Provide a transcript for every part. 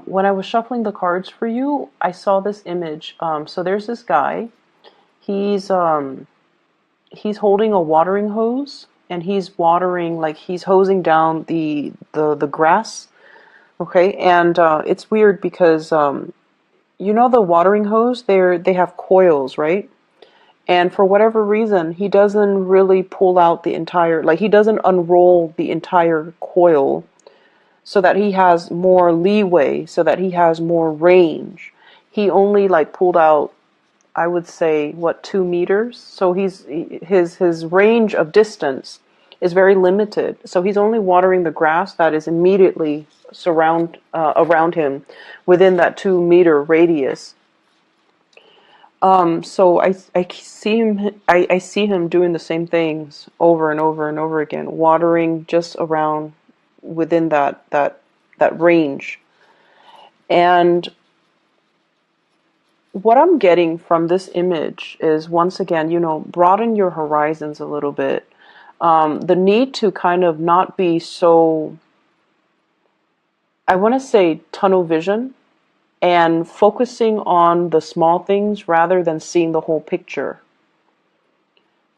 When I was shuffling the cards for you, I saw this image. So there's this guy. He's he's holding a watering hose, and he's watering, like he's hosing down the grass. Okay, and it's weird because you know the watering hose, they have coils, right? And for whatever reason, he doesn't really pull out the entire, like he doesn't unroll the entire coil so that he has more leeway, so that he has more range. He only like pulled out, I would say, what, 2 meters? So his range of distance is very limited. So he's only watering the grass that is immediately around him within that 2 meter radius. So I see him I see him doing the same things over and over and over again, watering just around within that range. And what I'm getting from this image is, once again, broaden your horizons a little bit. The need to kind of not be so, I want to say, tunnel vision, and focusing on the small things rather than seeing the whole picture.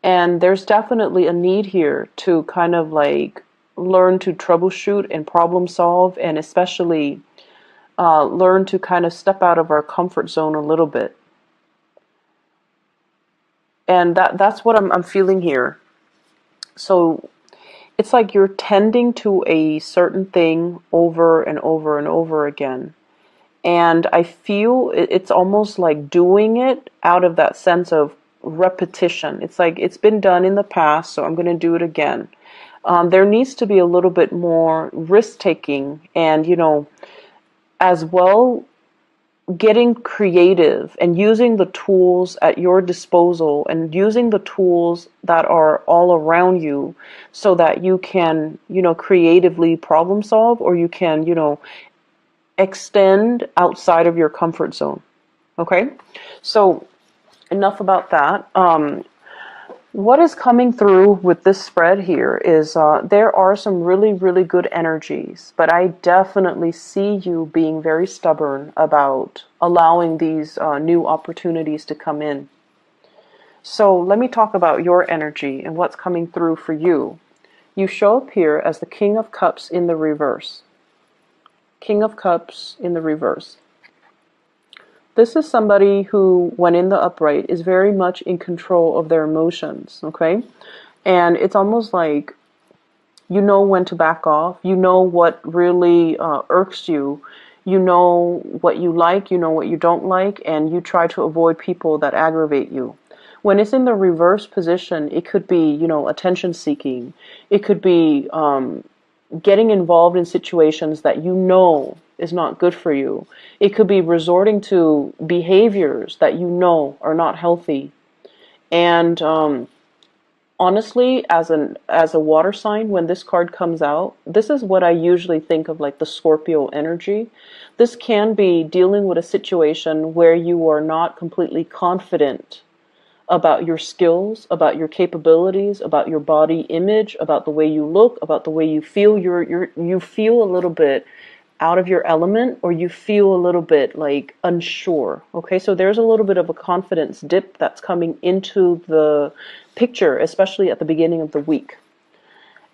And there's definitely a need here to kind of like learn to troubleshoot and problem solve, and especially learn to kind of step out of our comfort zone a little bit. And that's what I'm feeling here. So it's like you're tending to a certain thing over and over and over again. And I feel it's almost like doing it out of that sense of repetition. It's like it's been done in the past, so I'm going to do it again. There needs to be a little bit more risk taking, and, as well, getting creative and using the tools at your disposal, and using the tools that are all around you, so that you can, creatively problem solve, or you can, extend outside of your comfort zone. Okay, so enough about that. What is coming through with this spread here is there are some really, really good energies, but I definitely see you being very stubborn about allowing these new opportunities to come in. So let me talk about your energy and what's coming through for you. You show up here as the King of Cups in the reverse. King of Cups in the reverse. This is somebody who, when in the upright, is very much in control of their emotions, okay? And it's almost like you know when to back off. You know what really irks you. You know what you like, you know what you don't like, and you try to avoid people that aggravate you. When it's in the reverse position, it could be, attention seeking. It could be getting involved in situations that you know is not good for you. It could be resorting to behaviors that you know are not healthy. And honestly, as a water sign, when this card comes out, this is what I usually think of, like the Scorpio energy. This can be dealing with a situation where you are not completely confident about your skills, about your capabilities, about your body image, about the way you look, about the way you feel. You feel a little bit out of your element, or you feel a little bit like unsure. Okay, so there's a little bit of a confidence dip that's coming into the picture, especially at the beginning of the week.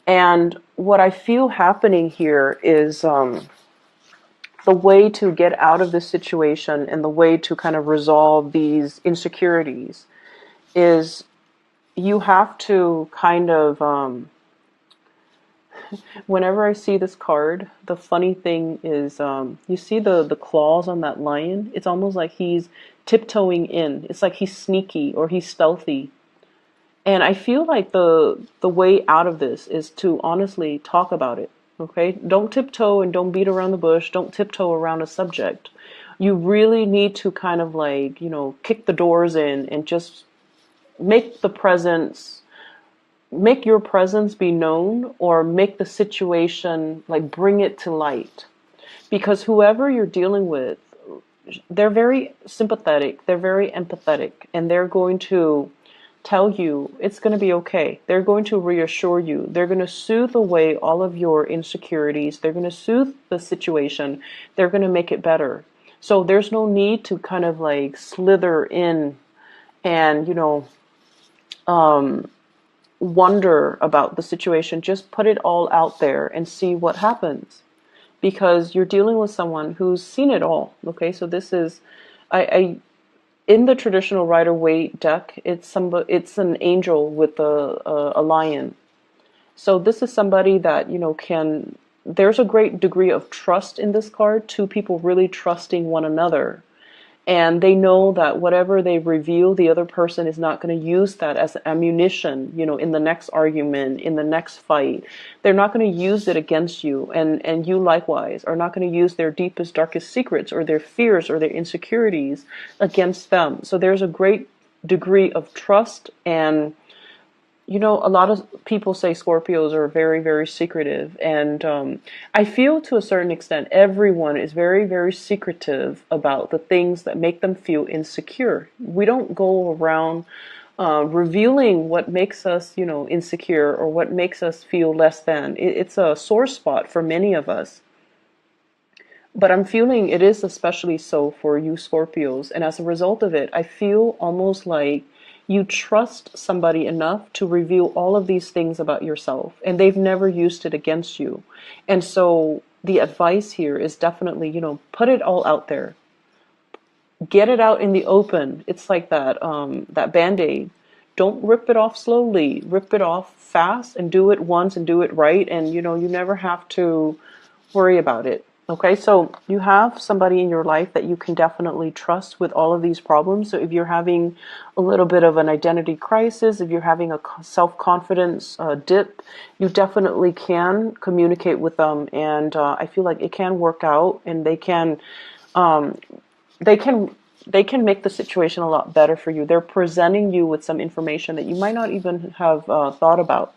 And what I feel happening here is the way to get out of this situation, and the way to kind of resolve these insecurities, is you have to kind of, whenever I see this card, the funny thing is, you see the claws on that lion? It's almost like he's tiptoeing in. It's like he's sneaky, or he's stealthy. And I feel like the way out of this is to honestly talk about it. Okay? Don't tiptoe and don't beat around the bush. Don't tiptoe around a subject. You really need to kind of like, kick the doors in and just make your presence be known, or make the situation, like, bring it to light. Because whoever you're dealing with, they're very sympathetic, they're very empathetic, and they're going to tell you it's going to be okay. They're going to reassure you. They're going to soothe away all of your insecurities. They're going to soothe the situation. They're going to make it better. So there's no need to kind of like slither in and, wonder about the situation. Just put it all out there and see what happens, because you're dealing with someone who's seen it all. Okay, so this is, I in the traditional Rider-Waite deck, it's an angel with a lion. So this is somebody that can. There's a great degree of trust in this card. Two people really trusting one another. And they know that whatever they reveal, the other person is not going to use that as ammunition, in the next argument, in the next fight. They're not going to use it against you. And you likewise are not going to use their deepest, darkest secrets or their fears or their insecurities against them. So there's a great degree of trust. And a lot of people say Scorpios are very, very secretive. And I feel to a certain extent, everyone is very, very secretive about the things that make them feel insecure. We don't go around revealing what makes us, insecure or what makes us feel less than. It's a sore spot for many of us. But I'm feeling it is especially so for you Scorpios. And as a result of it, I feel almost like you trust somebody enough to reveal all of these things about yourself, and they've never used it against you. And so the advice here is definitely, put it all out there. Get it out in the open. It's like that Band-Aid. Don't rip it off slowly. Rip it off fast and do it once and do it right. And, you never have to worry about it. Okay, so you have somebody in your life that you can definitely trust with all of these problems. So if you're having a little bit of an identity crisis, if you're having a self-confidence dip, you definitely can communicate with them. And I feel like it can work out, and they can make the situation a lot better for you. They're presenting you with some information that you might not even have thought about.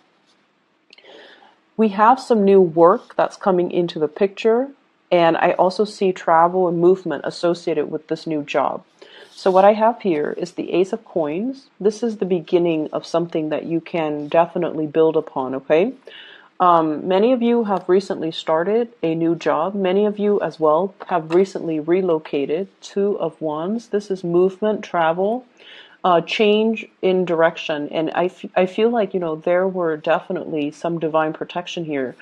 We have some new work that's coming into the picture. And I also see travel and movement associated with this new job. So what I have here is the Ace of Coins. This is the beginning of something that you can definitely build upon, okay? Many of you have recently started a new job. Many of you as well have recently relocated. Two of Wands. This is movement, travel, change in direction. And I feel like, there were definitely some divine protection here,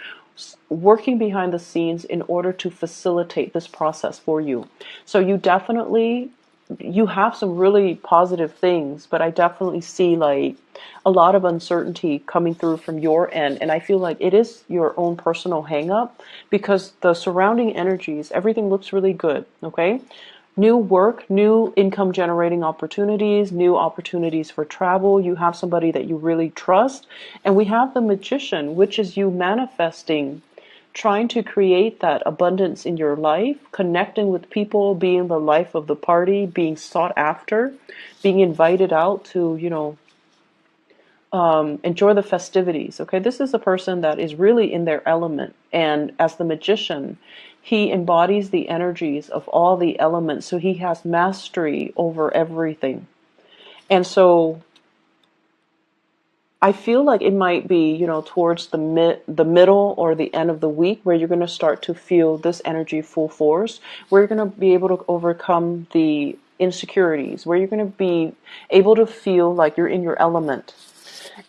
working behind the scenes in order to facilitate this process for you. So you have some really positive things, but I definitely see like a lot of uncertainty coming through from your end. And I feel like it is your own personal hang up, because the surrounding energies, everything looks really good. Okay. New work, new income generating opportunities, new opportunities for travel. You have somebody that you really trust. And we have the Magician, which is you manifesting, trying to create that abundance in your life, connecting with people, being the life of the party, being sought after, being invited out to, enjoy the festivities. Okay, this is a person that is really in their element. And as the Magician, he embodies the energies of all the elements. So he has mastery over everything. And so I feel like it might be, towards the middle or the end of the week where you're going to start to feel this energy full force, where you're going to be able to overcome the insecurities, where you're going to be able to feel like you're in your element.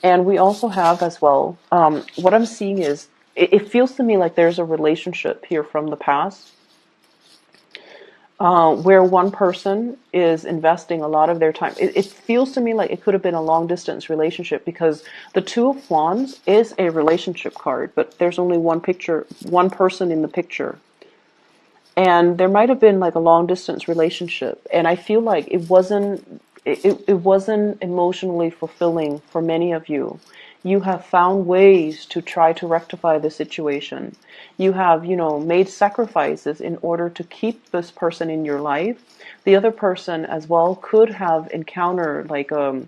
And we also have as well, what I'm seeing is, it feels to me like there's a relationship here from the past where one person is investing a lot of their time. It feels to me like it could have been a long distance relationship, because the Two of Wands is a relationship card, but there's only one person in the picture. And there might have been like a long distance relationship. And I feel like it wasn't emotionally fulfilling for many of you. You have found ways to try to rectify the situation. You have, made sacrifices in order to keep this person in your life. The other person as well could have encountered like a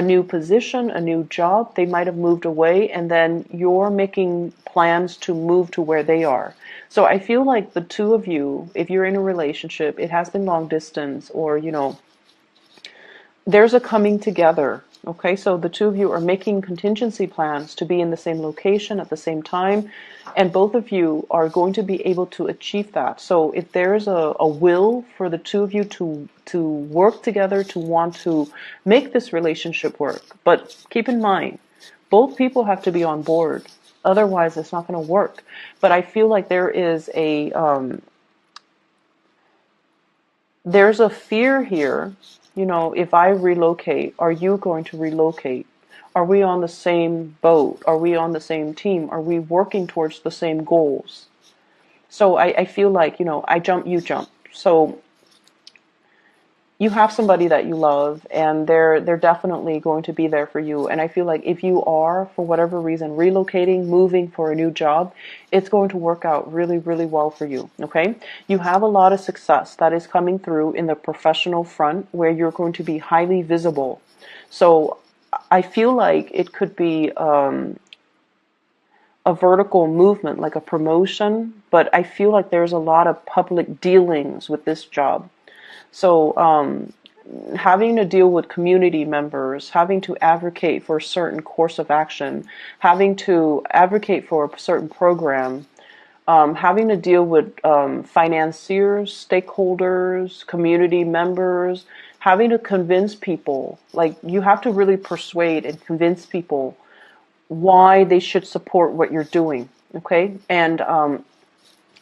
new position, a new job. They might have moved away, and then you're making plans to move to where they are. So I feel like the two of you, if you're in a relationship, it has been long distance, or, there's a coming together. Okay, so the two of you are making contingency plans to be in the same location at the same time, and both of you are going to be able to achieve that. So if there's a will for the two of you to work together, to want to make this relationship work, but keep in mind, both people have to be on board. Otherwise, it's not going to work. But I feel like there's a fear here. You know, if I relocate, are you going to relocate? Are we on the same boat? Are we on the same team? Are we working towards the same goals? So I feel like, you know, I jump, you jump. So you have somebody that you love, and they're definitely going to be there for you. And I feel like if you are, for whatever reason, relocating, moving for a new job, it's going to work out really, really well for you. Okay, you have a lot of success that is coming through in the professional front, where you're going to be highly visible. So I feel like it could be a vertical movement, like a promotion, but I feel like there's a lot of public dealings with this job. So having to deal with community members, having to advocate for a certain course of action, having to advocate for a certain program, having to deal with financiers, stakeholders, community members, having to convince people, like you have to really persuade and convince people why they should support what you're doing, okay? And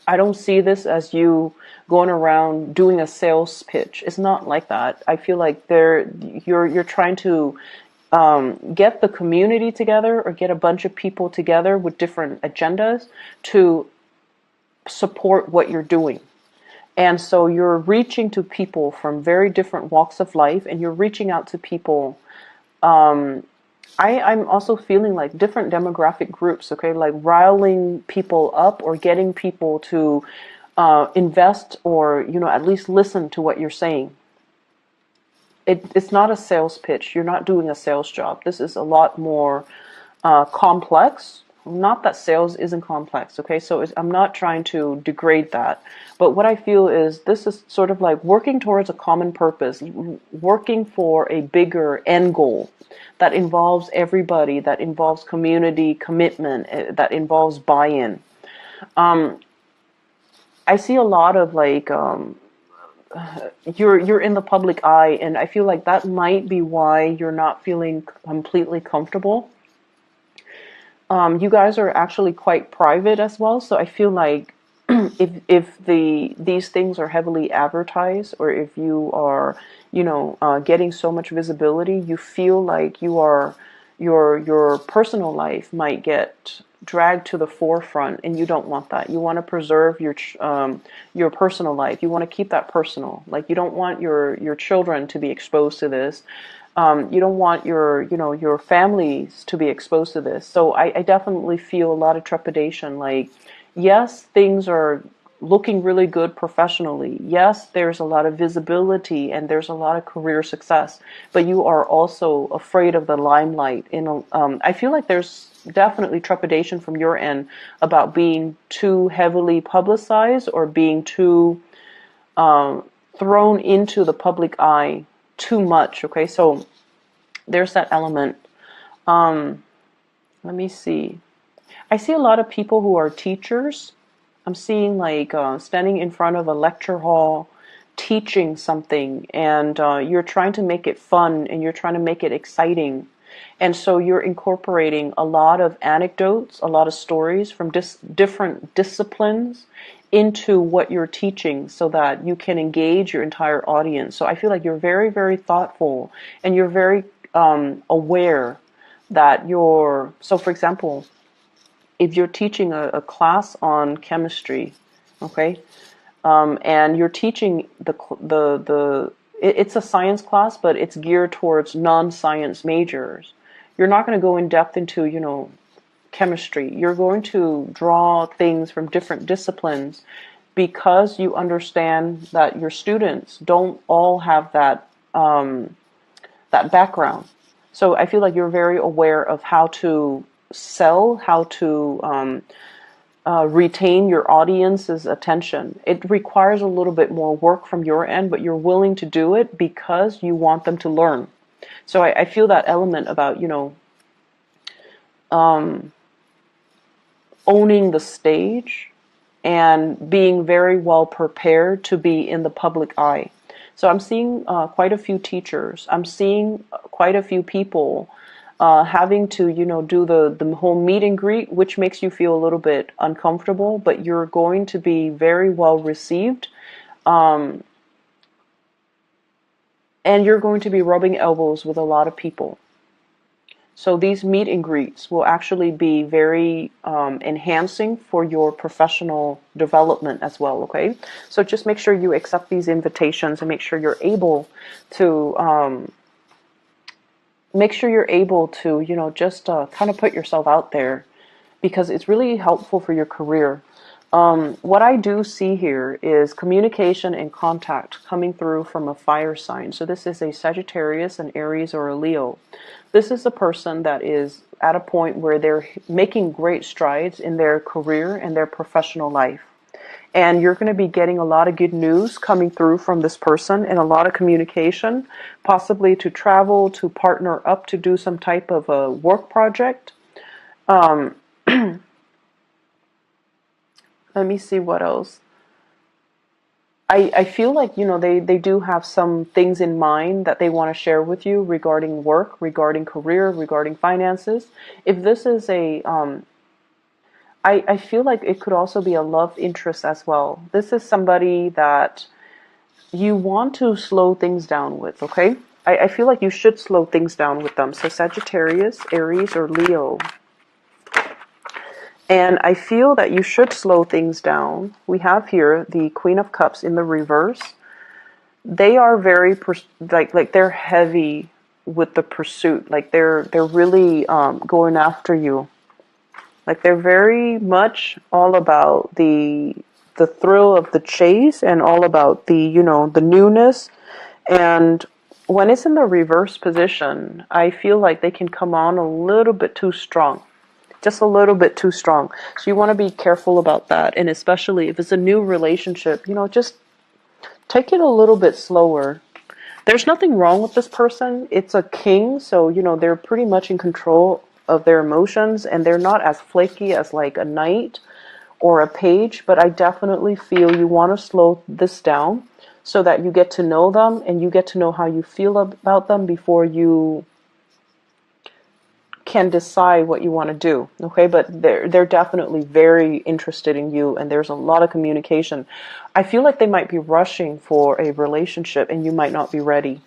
I don't see this as you going around doing a sales pitch. It's not like that. I feel like you're trying to get the community together, or get a bunch of people together with different agendas to support what you're doing. And so you're reaching to people from very different walks of life, and you're reaching out to people. I'm also feeling like different demographic groups, okay, like riling people up or getting people to invest, or, you know, at least listen to what you're saying. It's not a sales pitch. You're not doing a sales job. This is a lot more complex. Not that sales isn't complex, okay? So I'm not trying to degrade that. But what I feel is this is sort of like working towards a common purpose, working for a bigger end goal that involves everybody, that involves community commitment, that involves buy-in. I see a lot of like you're in the public eye, and I feel like that might be why you're not feeling completely comfortable. You guys are actually quite private as well, so I feel like if these things are heavily advertised, or if you are, you know, getting so much visibility, you feel like your personal life might get dragged to the forefront, and you don't want that. You want to preserve your personal life. You want to keep that personal. Like, you don't want your children to be exposed to this. You don't want your families to be exposed to this. So I definitely feel a lot of trepidation. Like, yes, things are looking really good professionally. Yes, there's a lot of visibility and there's a lot of career success, but you are also afraid of the limelight. I feel like there's definitely trepidation from your end about being too heavily publicized, or being too thrown into the public eye too much. Okay, so there's that element. Let me see. I see a lot of people who are teachers. I'm seeing like standing in front of a lecture hall teaching something, and you're trying to make it fun, and you're trying to make it exciting. And so you're incorporating a lot of anecdotes, a lot of stories from different disciplines into what you're teaching, so that you can engage your entire audience. So I feel like you're very, very thoughtful, and you're very aware that so for example, if you're teaching a class on chemistry, okay, and you're teaching it's a science class, but it's geared towards non-science majors. You're not going to go in depth into, chemistry. You're going to draw things from different disciplines, because you understand that your students don't all have that background. So I feel like you're very aware of how to sell, how to retain your audience's attention. It requires a little bit more work from your end, but you're willing to do it because you want them to learn. So I feel that element about, owning the stage and being very well prepared to be in the public eye. So I'm seeing quite a few teachers. I'm seeing quite a few people having to, do the whole meet and greet, which makes you feel a little bit uncomfortable, but you're going to be very well received. Um, and you're going to be rubbing elbows with a lot of people. So these meet and greets will actually be very enhancing for your professional development as well, okay? So just make sure you accept these invitations and make sure you're able to, just kind of put yourself out there, because it's really helpful for your career. What I do see here is communication and contact coming through from a fire sign. So this is a Sagittarius, an Aries, or a Leo. This is a person that is at a point where they're making great strides in their career and their professional life. And you're going to be getting a lot of good news coming through from this person, and a lot of communication, possibly to travel, to partner up, to do some type of a work project. Um, Let me see what else. I feel like, they do have some things in mind that they want to share with you regarding work, regarding career, regarding finances. If this is I feel like it could also be a love interest as well. This is somebody that you want to slow things down with, okay? I feel like you should slow things down with them. So Sagittarius, Aries, or Leo. And I feel that you should slow things down. We have here the Queen of Cups in the reverse. They are very like they're heavy with the pursuit. Like they're really going after you. Like they're very much all about the thrill of the chase, and all about the the newness. And when it's in the reverse position, I feel like they can come on a little bit too strong. Just a little bit too strong. So you want to be careful about that. And especially if it's a new relationship, just take it a little bit slower. There's nothing wrong with this person. It's a king, so, they're pretty much in control of their emotions, and they're not as flaky as like a knight or a page, but I definitely feel you want to slow this down so that you get to know them and you get to know how you feel about them before you can decide what you want to do, okay? But they're definitely very interested in you, and there's a lot of communication. I feel like they might be rushing for a relationship, and you might not be ready.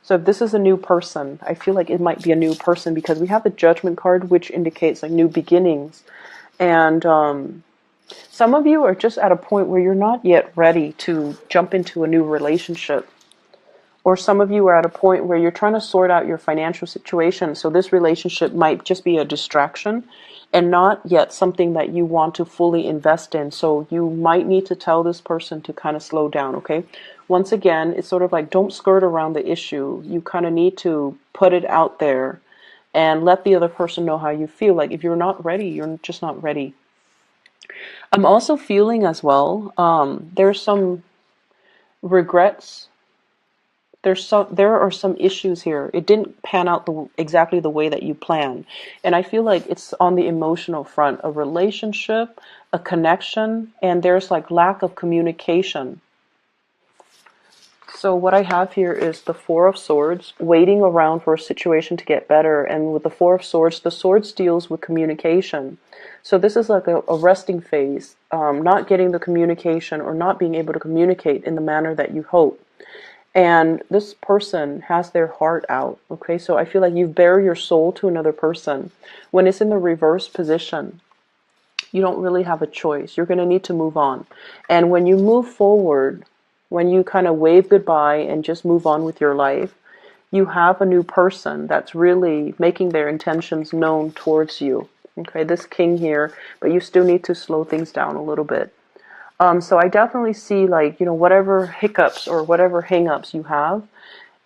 So if this is a new person, I feel like it might be a new person, because we have the Judgment card, which indicates like new beginnings. And some of you are just at a point where you're not yet ready to jump into a new relationship. Or some of you are at a point where you're trying to sort out your financial situation. So this relationship might just be a distraction and not yet something that you want to fully invest in. So you might need to tell this person to kind of slow down, okay? Once again, it's sort of like, don't skirt around the issue. You kind of need to put it out there and let the other person know how you feel. Like if you're not ready, you're just not ready. I'm also feeling as well, there's some regrets. There are some issues here. It didn't pan out exactly the way that you planned. And I feel like it's on the emotional front, a relationship, a connection, and there's like lack of communication. So what I have here is the Four of Swords, waiting around for a situation to get better. And with the Four of Swords, the Swords deals with communication. So this is like a resting phase, not getting the communication or not being able to communicate in the manner that you hope. And this person has their heart out, okay? So I feel like you've bared your soul to another person. When it's in the reverse position, you don't really have a choice. You're going to need to move on. And when you move forward, when you kind of wave goodbye and just move on with your life, you have a new person that's really making their intentions known towards you. Okay, this king here, but you still need to slow things down a little bit. So I definitely see, like, whatever hiccups or whatever hang-ups you have,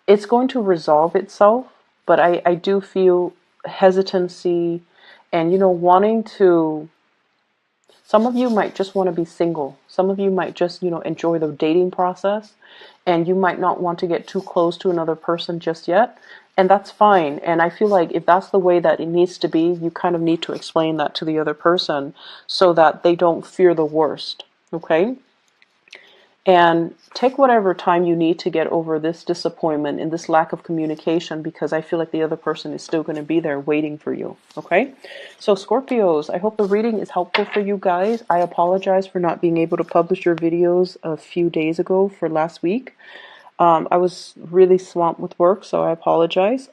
it's going to resolve itself. But I do feel hesitancy and, wanting to Some of you might just want to be single. Some of you might just, enjoy the dating process, and you might not want to get too close to another person just yet. And that's fine. And I feel like if that's the way that it needs to be, you kind of need to explain that to the other person so that they don't fear the worst. Okay? And take whatever time you need to get over this disappointment and this lack of communication, because I feel like the other person is still going to be there waiting for you. Okay? So Scorpios, I hope the reading is helpful for you guys. I apologize for not being able to publish your videos a few days ago for last week. I was really swamped with work, so I apologize.